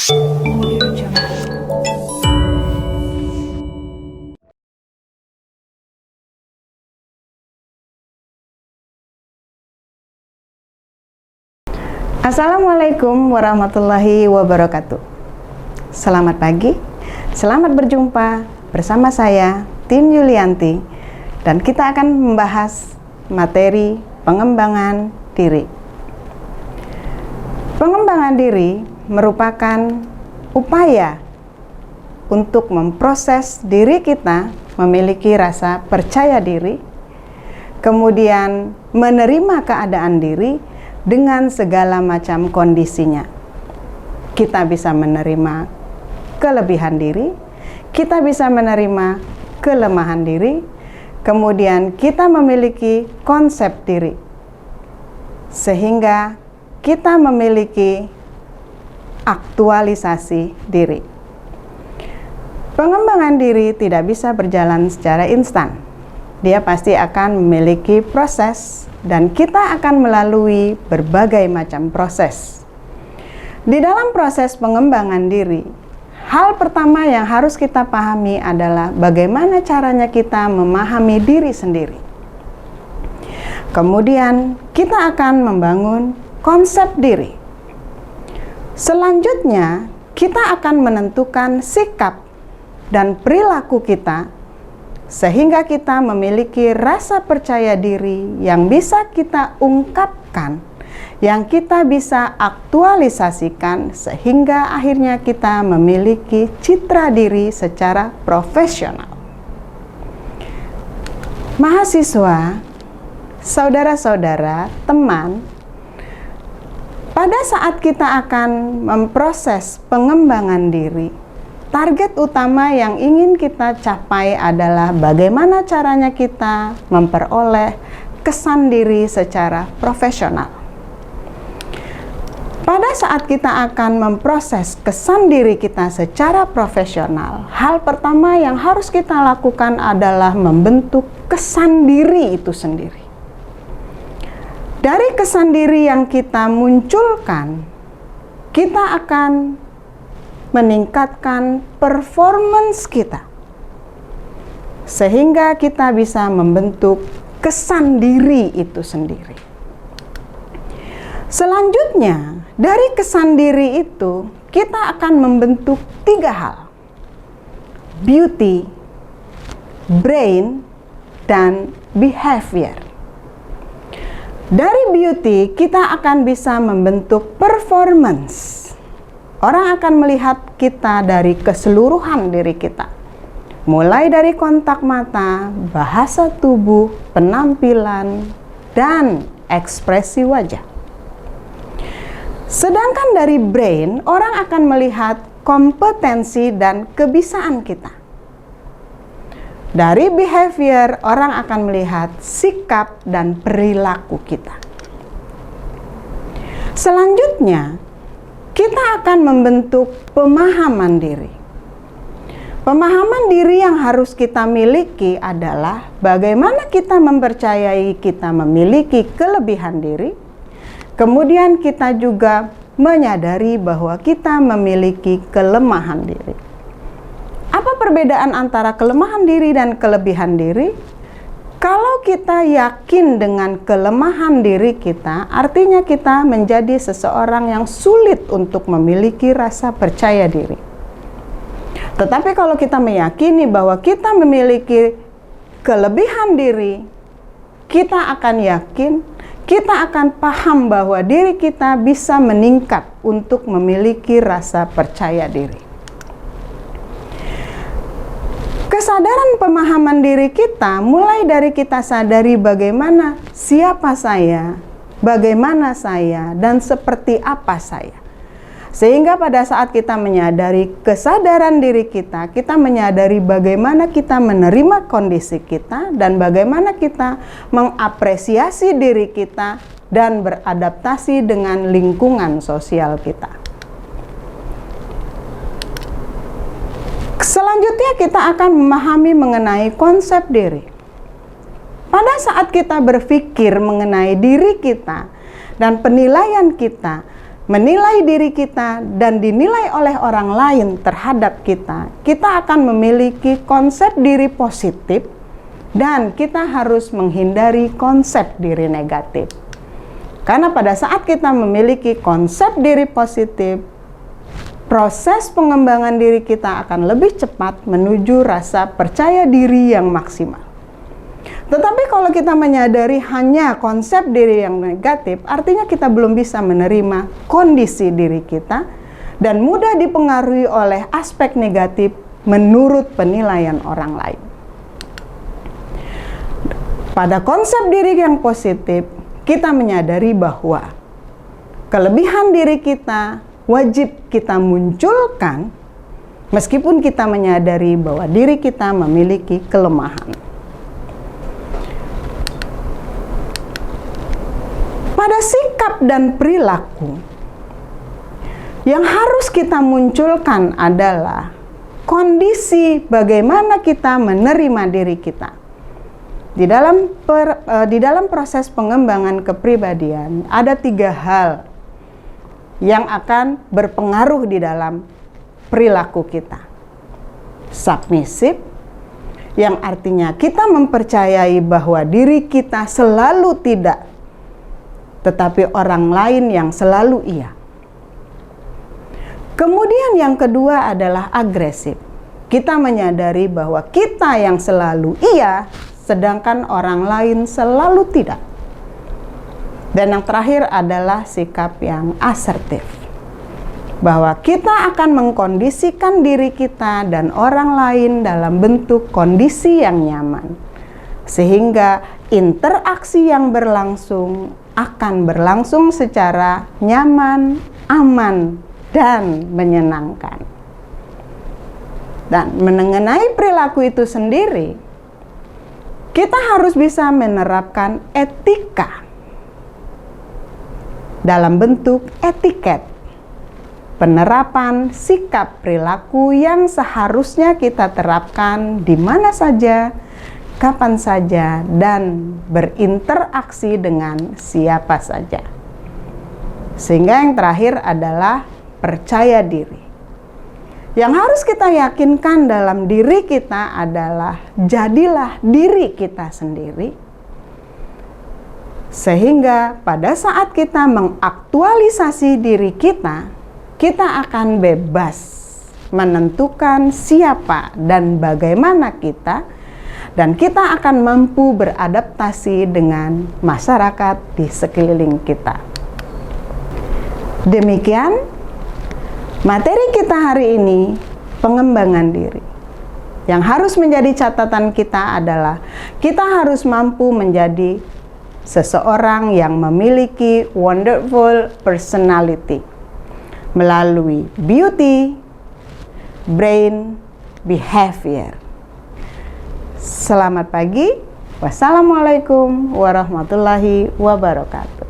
Audio Jungle. Assalamualaikum warahmatullahi wabarakatuh. Selamat pagi, selamat berjumpa bersama saya Tin Yulianti, dan kita akan membahas materi pengembangan diri. Pengembangan diri merupakan upaya untuk memproses diri kita memiliki rasa percaya diri, kemudian menerima keadaan diri dengan segala macam kondisinya. Kita bisa menerima kelebihan diri, kita bisa menerima kelemahan diri, kemudian kita memiliki konsep diri, sehingga kita memiliki aktualisasi diri. Pengembangan diri tidak bisa berjalan secara instan. Dia pasti akan memiliki proses, dan kita akan melalui berbagai macam proses. Di dalam proses pengembangan diri, hal pertama yang harus kita pahami adalah bagaimana caranya kita memahami diri sendiri. Kemudian kita akan membangun konsep diri. Selanjutnya, kita akan menentukan sikap dan perilaku kita sehingga kita memiliki rasa percaya diri yang bisa kita ungkapkan, yang kita bisa aktualisasikan, sehingga akhirnya kita memiliki citra diri secara profesional. Mahasiswa, saudara-saudara, teman, pada saat kita akan memproses pengembangan diri, target utama yang ingin kita capai adalah bagaimana caranya kita memperoleh kesan diri secara profesional. Pada saat kita akan memproses kesan diri kita secara profesional, hal pertama yang harus kita lakukan adalah membentuk kesan diri itu sendiri. Dari kesan diri yang kita munculkan, kita akan meningkatkan performance kita, sehingga kita bisa membentuk kesan diri itu sendiri. Selanjutnya, dari kesan diri itu kita akan membentuk 3 hal: beauty, brain, dan behavior. Dari beauty kita akan bisa membentuk performance. Orang akan melihat kita dari keseluruhan diri kita, mulai dari kontak mata, bahasa tubuh, penampilan, dan ekspresi wajah. Sedangkan dari brain, orang akan melihat kompetensi dan kebisaan kita. Dari behavior, orang akan melihat sikap dan perilaku kita. Selanjutnya, kita akan membentuk pemahaman diri. Pemahaman diri yang harus kita miliki adalah bagaimana kita mempercayai kita memiliki kelebihan diri, kemudian kita juga menyadari bahwa kita memiliki kelemahan diri. Apa perbedaan antara kelemahan diri dan kelebihan diri? Kalau kita yakin dengan kelemahan diri kita, artinya kita menjadi seseorang yang sulit untuk memiliki rasa percaya diri. Tetapi kalau kita meyakini bahwa kita memiliki kelebihan diri, kita akan yakin, kita akan paham bahwa diri kita bisa meningkat untuk memiliki rasa percaya diri. Kesadaran pemahaman diri kita mulai dari kita sadari bagaimana siapa saya, bagaimana saya, dan seperti apa saya. Sehingga pada saat kita menyadari kesadaran diri kita, kita menyadari bagaimana kita menerima kondisi kita dan bagaimana kita mengapresiasi diri kita dan beradaptasi dengan lingkungan sosial kita. Selanjutnya kita akan memahami mengenai konsep diri. Pada saat kita berpikir mengenai diri kita dan penilaian kita, menilai diri kita dan dinilai oleh orang lain terhadap kita, kita akan memiliki konsep diri positif dan kita harus menghindari konsep diri negatif. Karena pada saat kita memiliki konsep diri positif, proses pengembangan diri kita akan lebih cepat menuju rasa percaya diri yang maksimal. Tetapi kalau kita menyadari hanya konsep diri yang negatif, artinya kita belum bisa menerima kondisi diri kita dan mudah dipengaruhi oleh aspek negatif menurut penilaian orang lain. Pada konsep diri yang positif, kita menyadari bahwa kelebihan diri kita wajib kita munculkan meskipun kita menyadari bahwa diri kita memiliki kelemahan. Pada sikap dan perilaku, yang harus kita munculkan adalah kondisi bagaimana kita menerima diri kita. Di dalam proses pengembangan kepribadian, ada 3 hal yang akan berpengaruh di dalam perilaku kita. Submisif, yang artinya kita mempercayai bahwa diri kita selalu tidak, tetapi orang lain yang selalu iya. Kemudian yang kedua adalah agresif. Kita menyadari bahwa kita yang selalu iya, sedangkan orang lain selalu tidak. Dan yang terakhir adalah sikap yang asertif. Bahwa kita akan mengkondisikan diri kita dan orang lain dalam bentuk kondisi yang nyaman. Sehingga interaksi yang berlangsung akan berlangsung secara nyaman, aman, dan menyenangkan. Dan mengenai perilaku itu sendiri, kita harus bisa menerapkan etika dalam bentuk etiket, penerapan sikap perilaku yang seharusnya kita terapkan di mana saja, kapan saja, dan berinteraksi dengan siapa saja. Sehingga yang terakhir adalah percaya diri. Yang harus kita yakinkan dalam diri kita adalah jadilah diri kita sendiri. Sehingga pada saat kita mengaktualisasi diri kita, kita akan bebas menentukan siapa dan bagaimana kita, dan kita akan mampu beradaptasi dengan masyarakat di sekeliling kita. Demikian materi kita hari ini, pengembangan diri. Yang harus menjadi catatan kita adalah kita harus mampu menjadi seseorang yang memiliki wonderful personality melalui beauty, brain, behavior. Selamat pagi. Wassalamualaikum warahmatullahi wabarakatuh.